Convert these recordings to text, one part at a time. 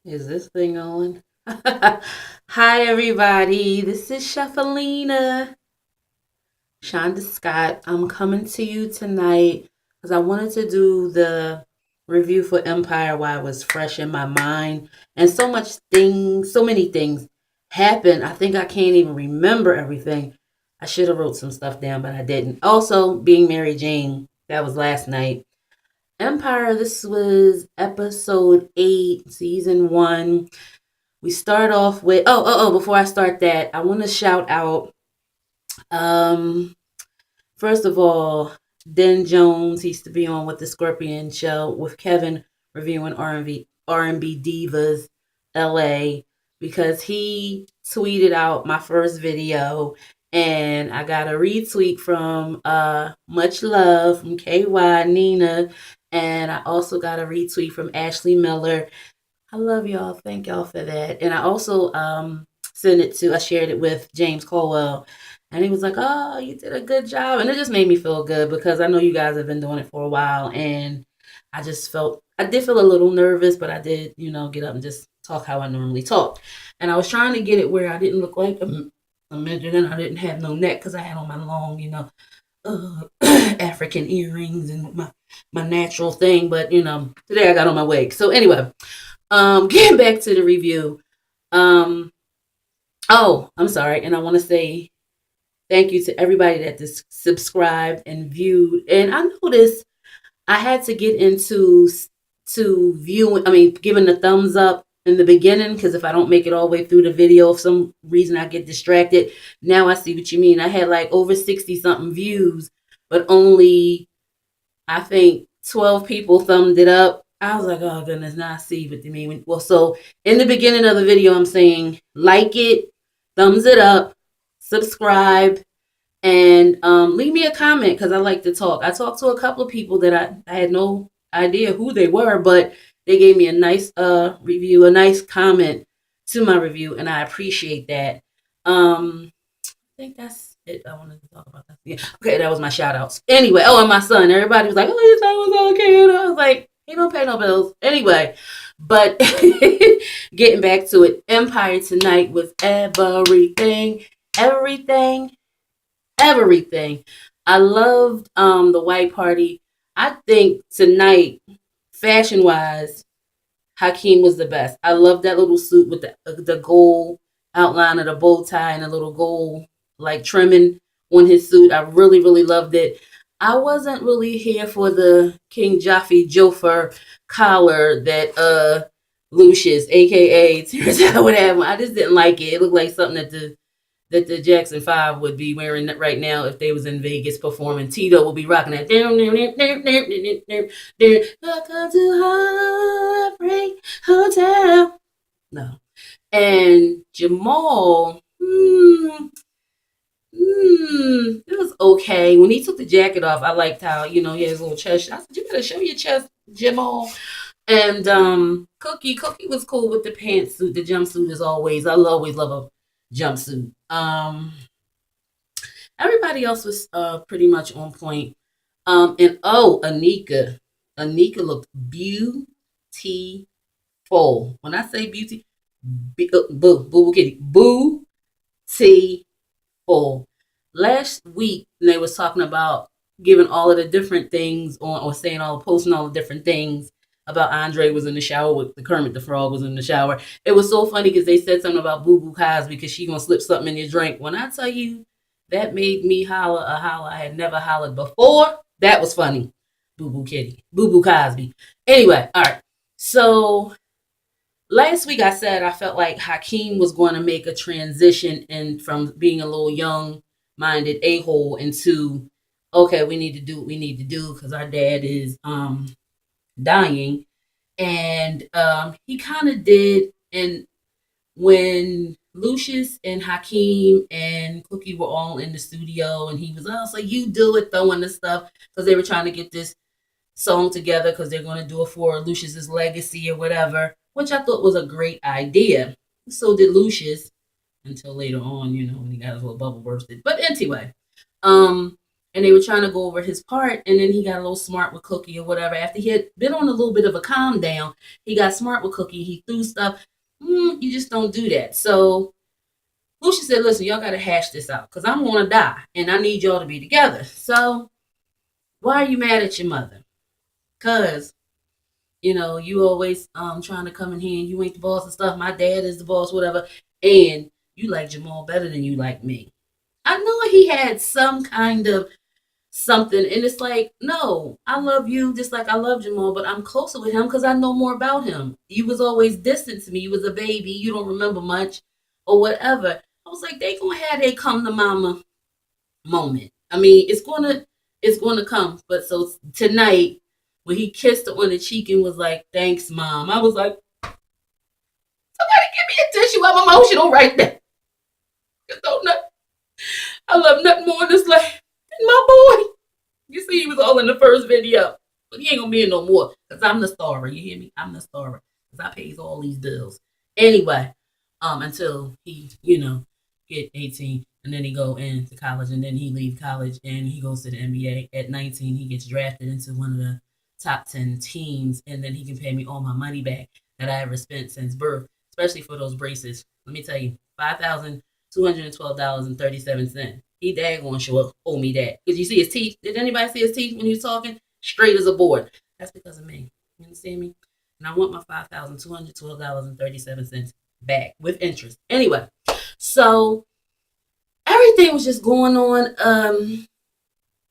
Is this thing on? Hi, everybody. This is Chefalina, Shonda Scott. I'm coming to you tonight because I wanted to do the review for Empire while it was fresh in my mind. And so many things happened. I think I can't even remember everything. I should have wrote some stuff down, but I didn't. Also, being Mary Jane, that was last night. Empire, this was episode 8, season 1. We start off with before I start that, I want to shout out um first of all, Den Jones. He used to be on with the Scorpion show with Kevin reviewing R&B Divas LA, because he tweeted out my first video and I got a retweet from Much Love from KY Nina, and I also got a retweet from Ashley Miller. I love y'all. Thank y'all for that. And I also I shared it with James Colwell, and he was like, "Oh, you did a good job." And it just made me feel good because I know you guys have been doing it for a while, and I did feel a little nervous, but I did, get up and just talk how I normally talk. And I was trying to get it where I didn't look like a midget, and I didn't have no neck because I had on my long, African earrings and my natural thing. But today I got on my wig. So anyway, getting back to the review. Um, oh, I'm sorry, and I want to say thank you to everybody that subscribed and viewed. And I noticed I had to get into to viewing. I mean, giving the thumbs up in the beginning, because if I don't make it all the way through the video, if some reason I get distracted. Now I see what you mean. I had like over 60 something views, but only I think 12 people thumbed it up. I was like, oh goodness, now I see what you mean. Well, so in the beginning of the video, I'm saying like it, thumbs it up, subscribe, and leave me a comment because I like to talk. I talked to a couple of people that I had no idea who they were, but they gave me a nice review, a nice comment to my review, and I appreciate that. I think that's it. I wanted to talk about that. Yeah. Okay, that was my shout outs. Anyway, and my son. Everybody was like, oh, your son was okay. And I was like, he don't pay no bills. Anyway, but getting back to it, Empire tonight was everything, everything, everything. I loved the white party. I think tonight, fashion wise, Hakeem was the best. I love that little suit with the gold outline of the bow tie and a little gold like trimming on his suit. I really, really loved it. I wasn't really here for the King Jaffe Jofer collar that Lucius, aka Terrence would have. I just didn't like it. It looked like something that the Jackson 5 would be wearing right now if they was in Vegas performing. Tito will be rocking that. Welcome to Heartbreak Hotel. No. And Jamal, it was okay. When he took the jacket off, I liked how, he had his little chest. I said, you gotta show your chest, Jamal. And Cookie was cool with the pantsuit, the jumpsuit as always. I always love a jumpsuit. Everybody else was pretty much on point. And Anika. Anika looked beautiful. When I say beauty, boo kitty, boo full. Last week they was talking about giving all of the different things on, or saying posting all the different things about Andre was in the shower with the Kermit the Frog was in the shower. It was so funny because they said something about Boo Boo Cosby because she gonna slip something in your drink. When I tell you that made me holler a holler I had never hollered before. That was funny. Boo Boo Kitty. Boo Boo Cosby. Anyway, all right. So last week I said I felt like Hakeem was going to make a transition in from being a little young minded a-hole into, okay, we need to do what we need to do because our dad is dying. And he kind of did. And when Lucius and Hakeem and Cookie were all in the studio, and he was, oh, so you do it, throwing the stuff, because they were trying to get this song together because they're going to do it for Lucius's legacy or whatever, which I thought was a great idea. So did Lucius until later on, when he got his little bubble bursted. But anyway, um, and they were trying to go over his part, and then he got a little smart with Cookie or whatever. After he had been on a little bit of a calm down, he got smart with Cookie. He threw stuff. You just don't do that. So Lucia said, listen, y'all got to hash this out because I'm going to die, and I need y'all to be together. So why are you mad at your mother? Because, you always trying to come in here and you ain't the boss and stuff. My dad is the boss, whatever. And you like Jamal better than you like me. I know he had some kind of something, and it's like, no, I love you just like I love Jamal, but I'm closer with him because I know more about him. You was always distant to me. You was a baby. You don't remember much or whatever. I was like, they gonna have they come to mama moment. I mean, it's gonna come. But so tonight, when he kissed her on the cheek and was like, "Thanks, mom," I was like, "Somebody give me a tissue. I'm emotional right now. I love nothing more in this life than my boy." You see, he was all in the first video, but he ain't gonna be in no more because I'm the star. You hear me? I'm the star because I pays all these bills anyway. Until he, get 18, and then he go into college, and then he leave college, and he goes to the NBA. At 19, he gets drafted into one of the top 10 teams, and then he can pay me all my money back that I ever spent since birth, especially for those braces. Let me tell you, $5,212.37. He daggone sure owe me that. Because you see his teeth. Did anybody see his teeth when he was talking? Straight as a board. That's because of me. You understand me? And I want my $5,212.37 back with interest. Anyway, so everything was just going on.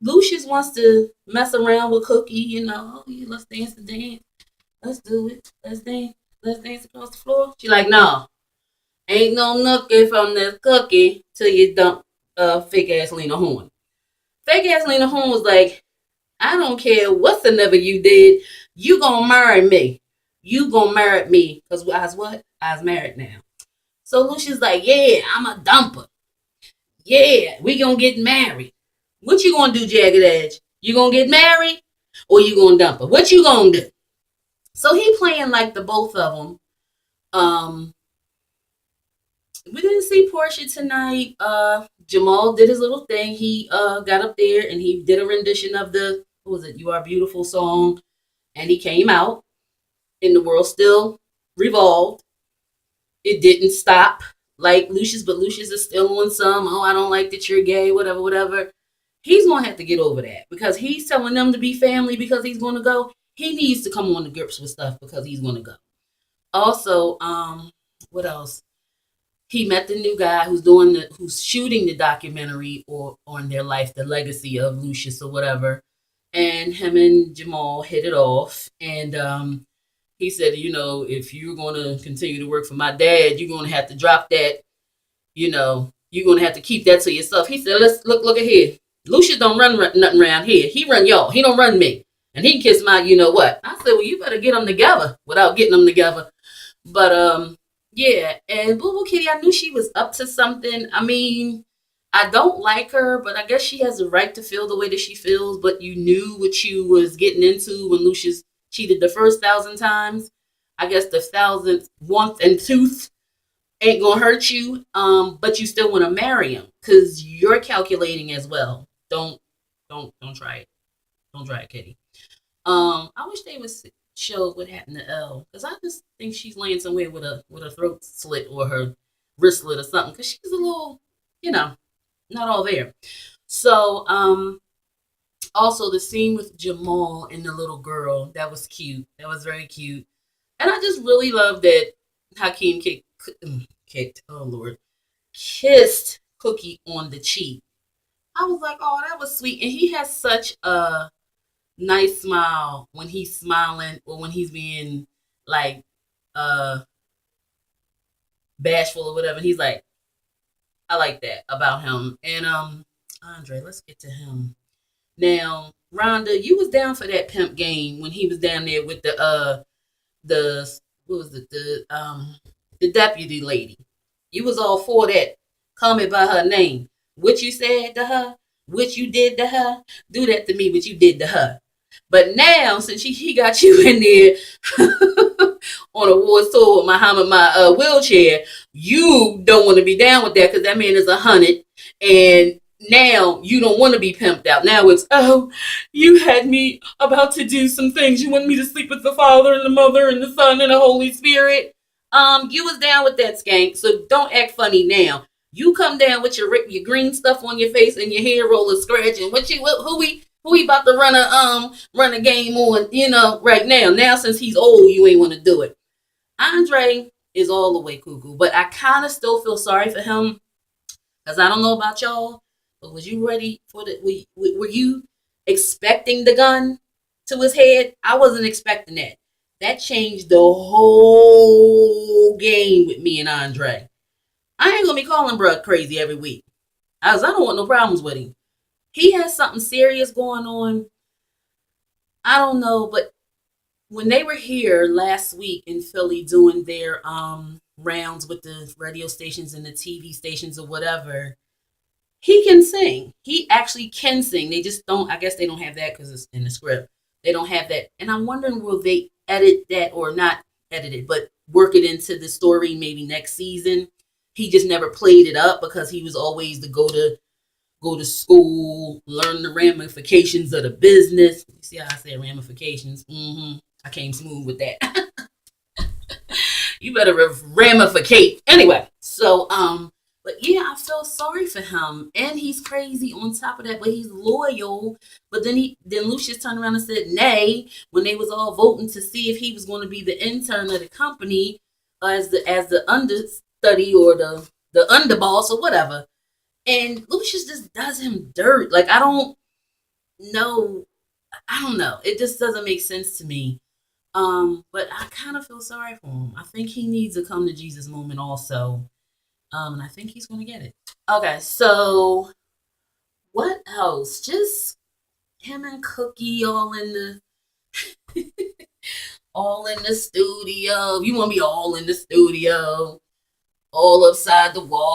Lucius wants to mess around with Cookie, oh, yeah, let's dance the dance. Let's do it. Let's dance. Let's dance across the floor. She like, no. Ain't no nookie from this Cookie till you dump fake ass Lena Horne. Fake ass Lena Horne was like, I don't care whatsoever you did. You gonna marry me. You gonna marry me. Because I was what? I was married now. So Lucia's like, yeah, I'm a dumper. Yeah, we gonna get married. What you gonna do, Jagged Edge? You gonna get married or you gonna dump her? What you gonna do? So he playing like the both of them. We didn't see Portia tonight. Jamal did his little thing. He got up there and he did a rendition of the, what was it, You Are Beautiful song. And he came out and the world still revolved. It didn't stop like Lucius, but Lucius is still on some, oh, I don't like that you're gay, whatever, whatever. He's going to have to get over that because he's telling them to be family because he's going to go. He needs to come on the grips with stuff because he's going to go. Also, what else? He met the new guy who's shooting the documentary or on their life, the legacy of Lucius or whatever. And him and Jamal hit it off. And he said, if you're going to continue to work for my dad, you're going to have to drop that. You're going to have to keep that to yourself. He said, let's look at here. Lucius don't run nothing around here. He run y'all. He don't run me. And he can kiss my, what. I said, well, you better get them together without getting them together. But, yeah. And Boo Boo Kitty, I knew she was up to something. I mean, I don't like her, but I guess she has the right to feel the way that she feels. But you knew what you was getting into when Lucius cheated the first 1,000 times. I guess the 1,000th, warmth and tooth ain't gonna hurt you. But you still want to marry him because you're calculating as well. Don't try it. Don't try it, Kitty. I wish they would show what happened to Elle because I just think she's laying somewhere with a throat slit or her wristlet or something because she's a little, not all there. So, also the scene with Jamal and the little girl, that was cute. That was very cute. And I just really love that Hakeem oh Lord, kissed Cookie on the cheek. I was like, oh, that was sweet. And he has such a nice smile when he's smiling or when he's being like bashful or whatever. He's like, I like that about him. And Andre, let's get to him. Now, Rhonda, you was down for that pimp game when he was down there with the what was it, the deputy lady. You was all for that. Call me by her name. What you said to her, what you did to her, do that to me, what you did to her. But now, since he got you in there on a war tour with my wheelchair, you don't want to be down with that because that man is 100 and now you don't want to be pimped out. Now it's, oh, you had me about to do some things. You want me to sleep with the Father and the Mother and the Son and the Holy Spirit. You was down with that skank, so don't act funny now. You come down with your green stuff on your face and your hair roller scratching. Who we about to run a game on, right now. Now since he's old, you ain't want to do it. Andre is all the way cuckoo, but I kind of still feel sorry for him because I don't know about y'all, but was you ready for the? Were you expecting the gun to his head? I wasn't expecting that. That changed the whole game with me and Andre. I ain't gonna be calling bruh crazy every week. I don't want no problems with him. He has something serious going on. I don't know, but when they were here last week in Philly doing their rounds with the radio stations and the TV stations or whatever, he can sing. He actually can sing. They just don't. I guess they don't have that because it's in the script. They don't have that, and I'm wondering will they edit that or not edit it, but work it into the story maybe next season. He just never played it up because he was always the go to school, learn the ramifications of the business. You see how I said ramifications? I came smooth with that. You better ramificate. Anyway, so but yeah, I feel sorry for him, and he's crazy on top of that. But he's loyal. But then Lucius turned around and said nay when they was all voting to see if he was going to be the intern of the company as the understudy or the underboss or whatever. And Lucius just does him dirt. Like I don't know. I don't know. It just doesn't make sense to me. But I kind of feel sorry for him. I think he needs a come to Jesus moment also. And I think he's gonna get it. Okay, so what else? Just him and Cookie all in the studio. You want to be all in the studio, all upside the wall.